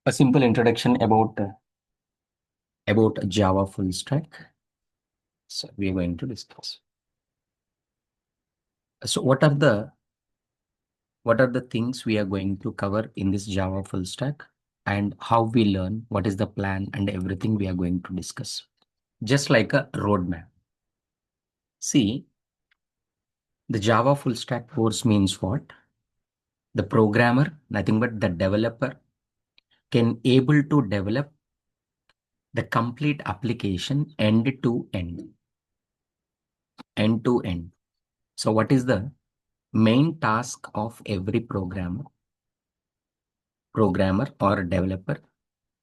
A simple introduction about Java full stack. So we are going to discuss. So what are the things we are going to cover in this Java full stack and how we learn, what is the plan and everything we are going to discuss. Just like a roadmap. See, the Java full stack course means what? The programmer, nothing but the developer, can able to develop the complete application end to end. End to end. So what is the main task of every programmer or developer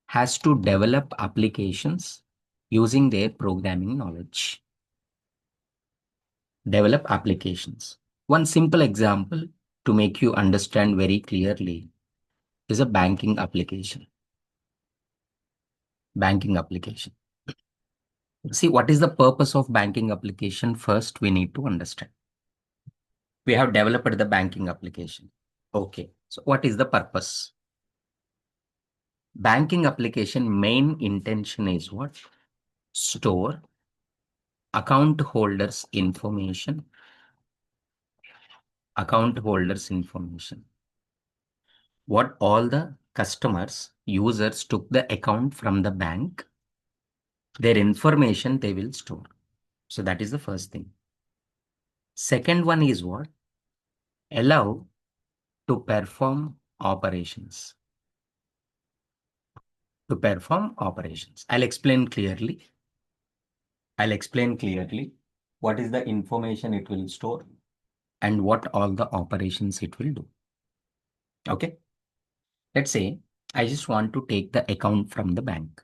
has to develop applications using their programming knowledge. Develop applications. One simple example to make you understand very clearly is a banking application. Banking application. See, what is the purpose of banking application? First, we need to understand. We have developed the banking application. Okay. So what is the purpose? Banking application main intention is what? Store account holders information. Account holders information. What all the customers, users took the account from the bank, their information they will store. So that is the first thing. Second one is what? Allow to perform operations. To perform operations. I'll explain clearly what is the information it will store and what all the operations it will do. Okay. Let's say I just want to take the account from the bank.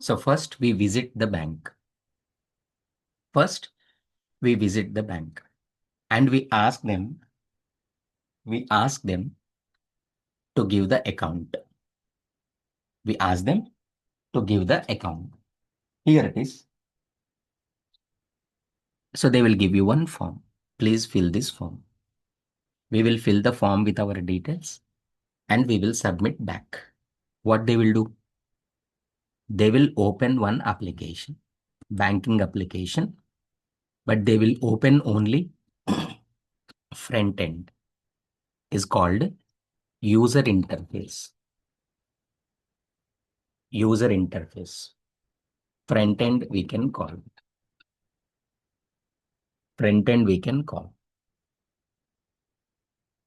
So first we visit the bank. First we visit the bank and we ask them to give the account. We ask them to give the account. Here it is. So they will give you one form. Please fill this form. We will fill the form with our details and we will submit back. What they will do? They will open one application, banking application, but they will open only front end. Is called user interface. User interface. Front end we can call. Front end we can call.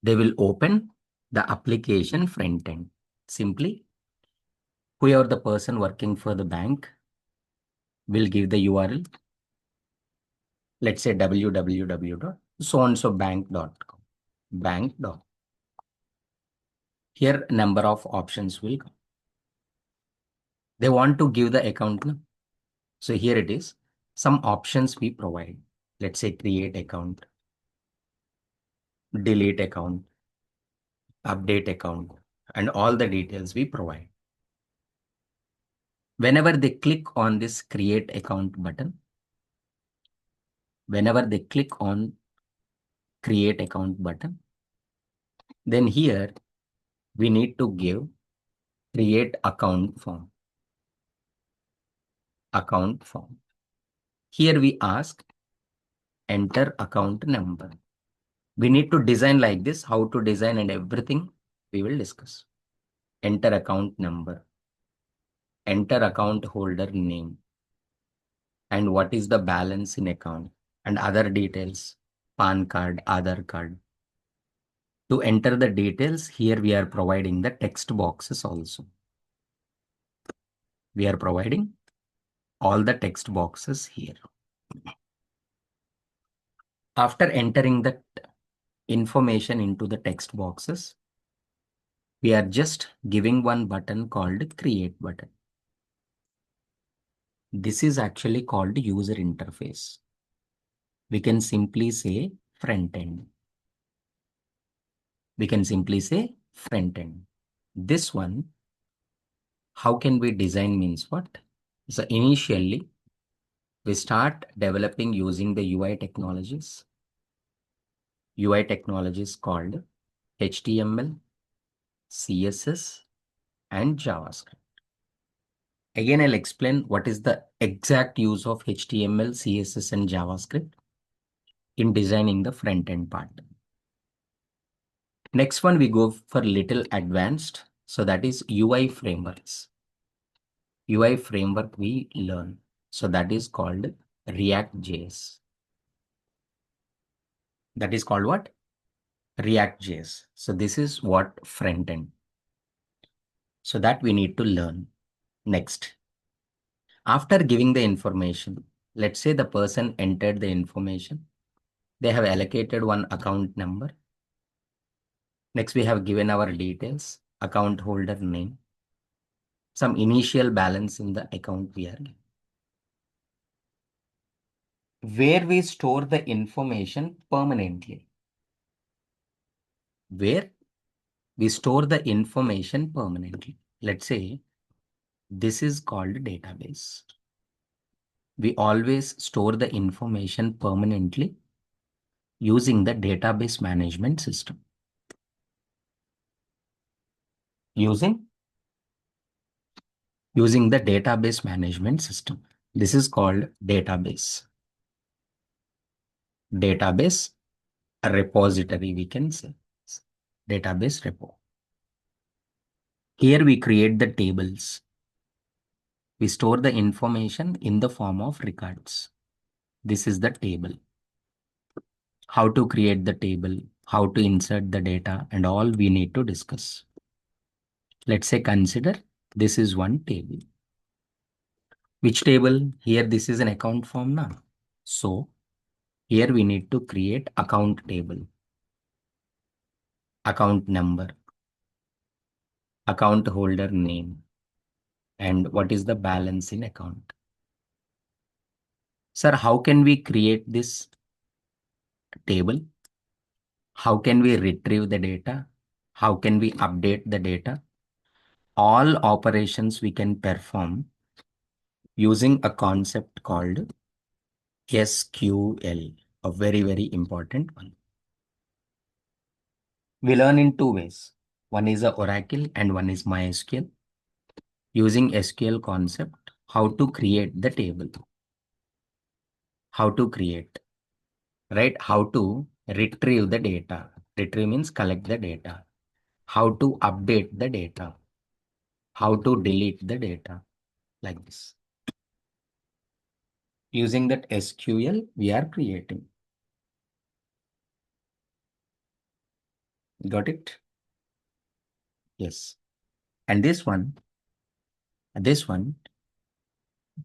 They will open the application front end. Simply, whoever the person working for the bank will give the URL. Let's say www.soandsobank.com. Bank. Here number of options will come. They want to give the account. So here it is. Some options we provide. Let's say create account, delete account, update account, and all the details we provide. Whenever they click on this create account button, then here we need to give create account form. Here we ask enter account number. We need to design like this. How to design and everything we will discuss. Enter account number. Enter account holder name. And what is the balance in account and other details. PAN card, Aadhaar card. To enter the details, here we are providing the text boxes also. We are providing all the text boxes here. After entering the information into the text boxes, we are just giving one button called create button. This is actually called user interface. We can simply say front end. This one, how can we design means what? So initially, we start developing using the UI technologies. UI technologies called HTML, CSS, and JavaScript. Again, I'll explain what is the exact use of HTML, CSS, and JavaScript in designing the front end part. Next one, we go for little advanced. So that is UI frameworks. UI framework we learn. So that is called React.js. That is called what? React.js. So this is what front end. So that we need to learn. Next, after giving the information, let's say the person entered the information. They have allocated one account number. Next, we have given our details, account holder name, some initial balance in the account we are given. Where we store the information permanently. Where we store the information permanently. Let's say this is called database. We always store the information permanently using the database management system. Using the database management system. This is called database. Database repository, we can say. Database repo. Here we create the tables. We store the information in the form of records. This is the table. How to create the table, how to insert the data, and all we need to discuss. Let's say consider this is one table. Which table? Here this is an account form now. So here we need to create account table. Account number, account holder name, and what is the balance in account. Sir, how can we create this table? How can we retrieve the data? How can we update the data? All operations we can perform using a concept called SQL, a very, very important one. We learn in two ways. One is a Oracle and one is MySQL. Using SQL concept, how to create the table. How to create, right? How to retrieve the data. Retrieve means collect the data. How to update the data. How to delete the data, like this. Using that SQL, we are creating. Got it? Yes. And this one,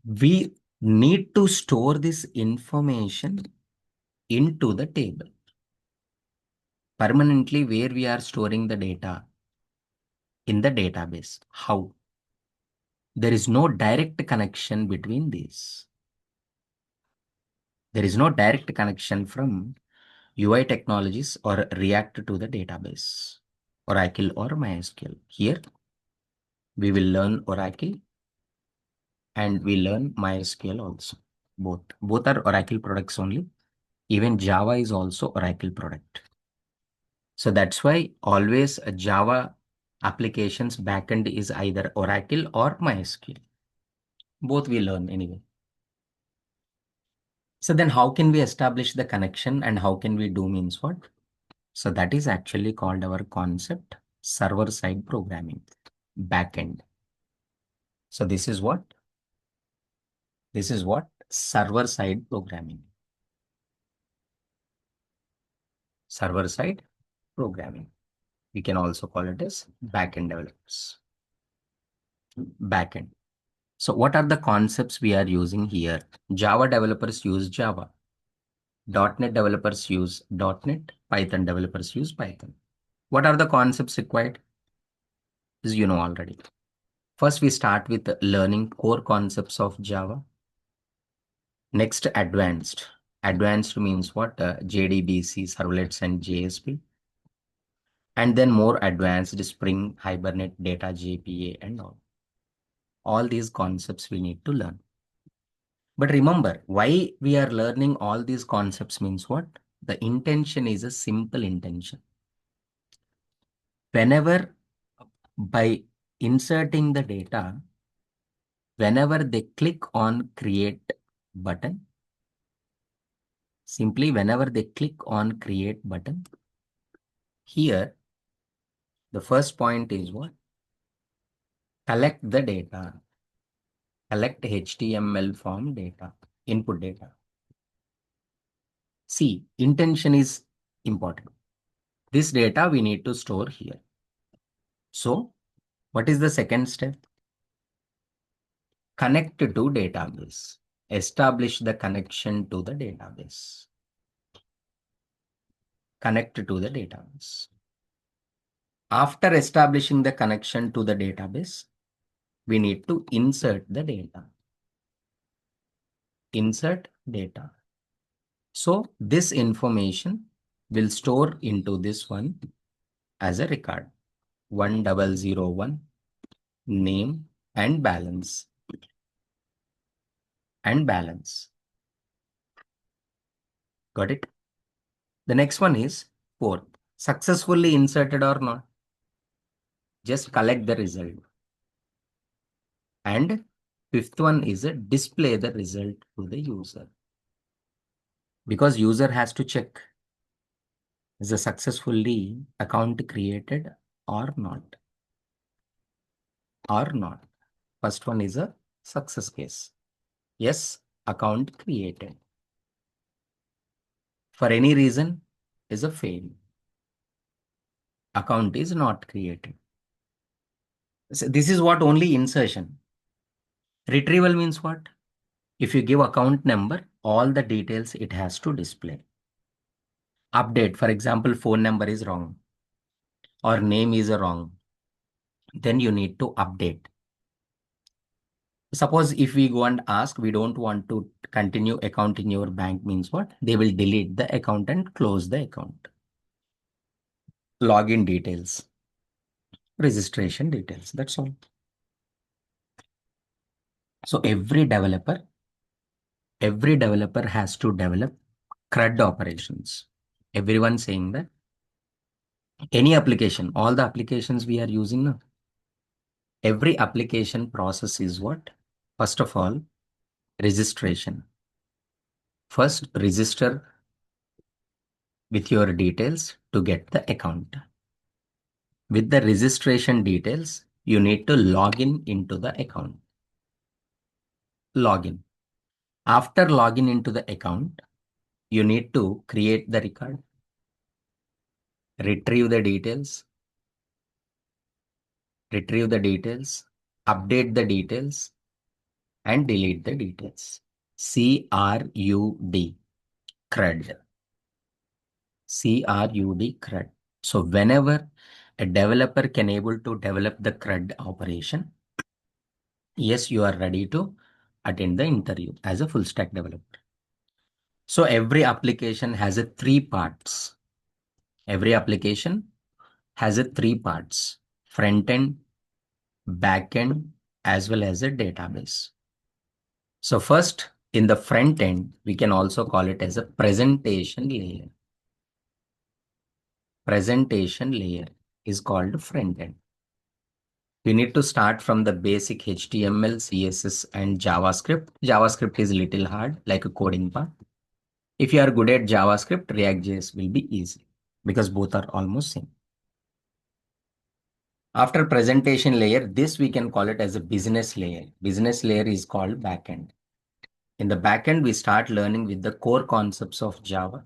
we need to store this information into the table. Permanently, where we are storing the data in the database. How? There is no direct connection between these. There is no direct connection from UI technologies or React to the database, Oracle or MySQL. Here, we will learn Oracle and we learn MySQL also. Both are Oracle products only. Even Java is also Oracle product. So that's why always a Java applications backend is either Oracle or MySQL. Both we learn anyway. So then how can we establish the connection and how can we do means what? So that is actually called our concept server-side programming, backend. So this is what? This is what? Server-side programming. Server-side programming. We can also call it as backend developers. Backend. So what are the concepts we are using here? Java developers use Java. .NET developers use .NET. Python developers use Python. What are the concepts required? As you know already. First, we start with learning core concepts of Java. Next, advanced. Advanced means what? JDBC, servlets, and JSP. And then more advanced Spring, Hibernate, Data, JPA, and all. All these concepts we need to learn. But remember, why we are learning all these concepts means what? The intention is a simple intention. Whenever by inserting the data whenever they click on create button. Simply whenever they click on create button, here the first point is what? Collect the data. Collect HTML form data, input data. See, intention is important. This data we need to store here. So what is the second step? Connect to database. Establish the connection to the database. Connect to the database. After establishing the connection to the database, we need to insert the data. Insert data. So this information will store into this one as a record. 1001 name and balance. And balance. Got it? The next one is fourth. Successfully inserted or not? Just collect the result. And fifth one is a display the result to the user. Because user has to check is a successfully account created or not. Or not. First one is a success case. Yes, account created. For any reason is a fail. Account is not created. So this is what only insertion. Retrieval means what? If you give account number, all the details it has to display. Update, for example, phone number is wrong or name is wrong. Then you need to update. Suppose if we go and ask, we don't want to continue account in your bank means what? They will delete the account and close the account. Login details, registration details, that's all. So every developer has to develop CRUD operations. Everyone saying that any application, all the applications we are using now, every application process is what? First of all, registration. First, register with your details to get the account. With the registration details, you need to log in into the account. Login. After login into the account, you need to create the record, retrieve the details, update the details, and delete the details. CRUD, CRUD. CRUD, CRUD. So whenever a developer can able to develop the CRUD operation, yes, you are ready to attend the interview as a full stack developer. So every application has a three parts. Every application has a three parts: front end, back end, as well as a database. So first, in the front end, we can also call it as a presentation layer. Presentation layer is called front end. We need to start from the basic HTML, CSS, and JavaScript. JavaScript is a little hard, like a coding part. If you are good at JavaScript, React.js will be easy because both are almost same. After presentation layer, this we can call it as a business layer. Business layer is called backend. In the backend, we start learning with the core concepts of Java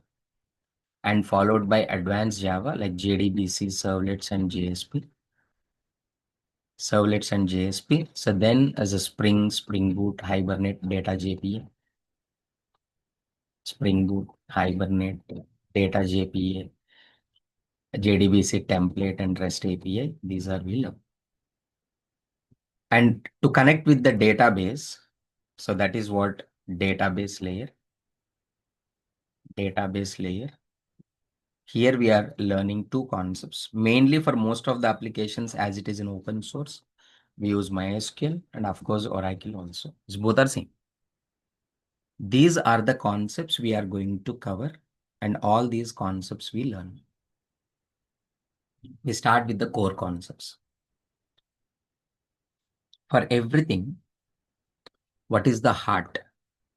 and followed by advanced Java like JDBC, servlets, and JSP. Servlets and JSP. So then as a Spring, Spring Boot, Hibernate, Data JPA. Spring Boot, Hibernate, Data JPA, JDBC template, and REST API. These are we learn. And to connect with the database, so that is what database layer. Database layer. Here we are learning two concepts. Mainly for most of the applications, as it is in open source, we use MySQL and of course Oracle also. It's both are same. These are the concepts we are going to cover, and all these concepts we learn. We start with the core concepts. For everything, what is the heart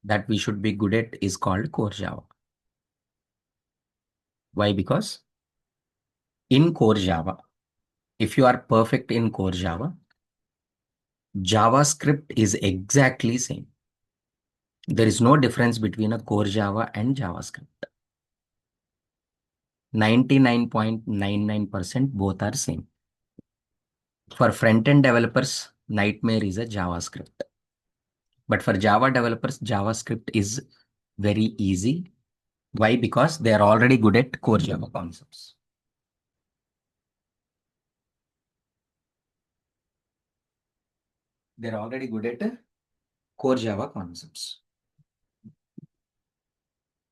that we should be good at is called core Java. Why? Because in core Java, if you are perfect in core Java, JavaScript is exactly same. There is no difference between a core Java and JavaScript. 99.99% both are same. For front-end developers, nightmare is a JavaScript. But for Java developers, JavaScript is very easy. Why? Because they are already good at core Java concepts. They're already good at core Java concepts.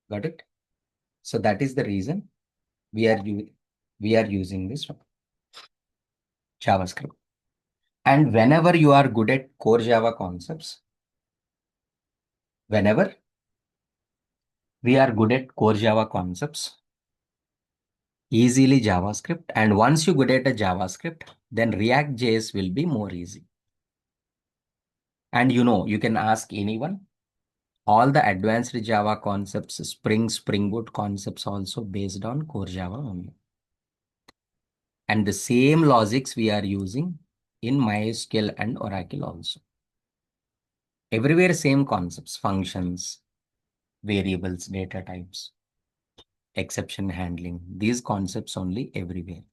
Got it? So that is the reason we are we are using this one, JavaScript. And whenever you are good at core Java concepts, whenever we are good at core Java concepts, easily JavaScript. And once you good at a JavaScript, then React JS will be more easy. And you can ask anyone. All the advanced Java concepts, Spring Boot concepts also based on core Java only. And the same logics we are using in MySQL and Oracle also. Everywhere same concepts, functions, variables, data types, exception handling, these concepts only everywhere.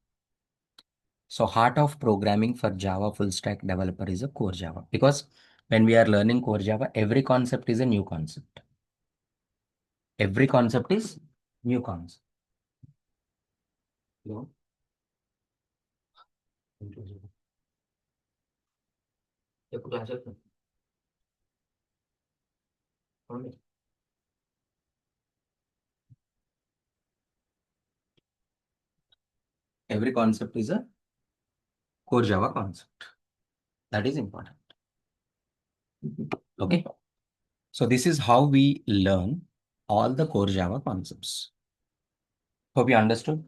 So heart of programming for Java full stack developer is a core Java, because when we are learning core Java, every concept is a new concept. Every concept is new concept. No? Every concept is a core Java concept. That is important. Okay. So this is how we learn all the core Java concepts. Hope you understood.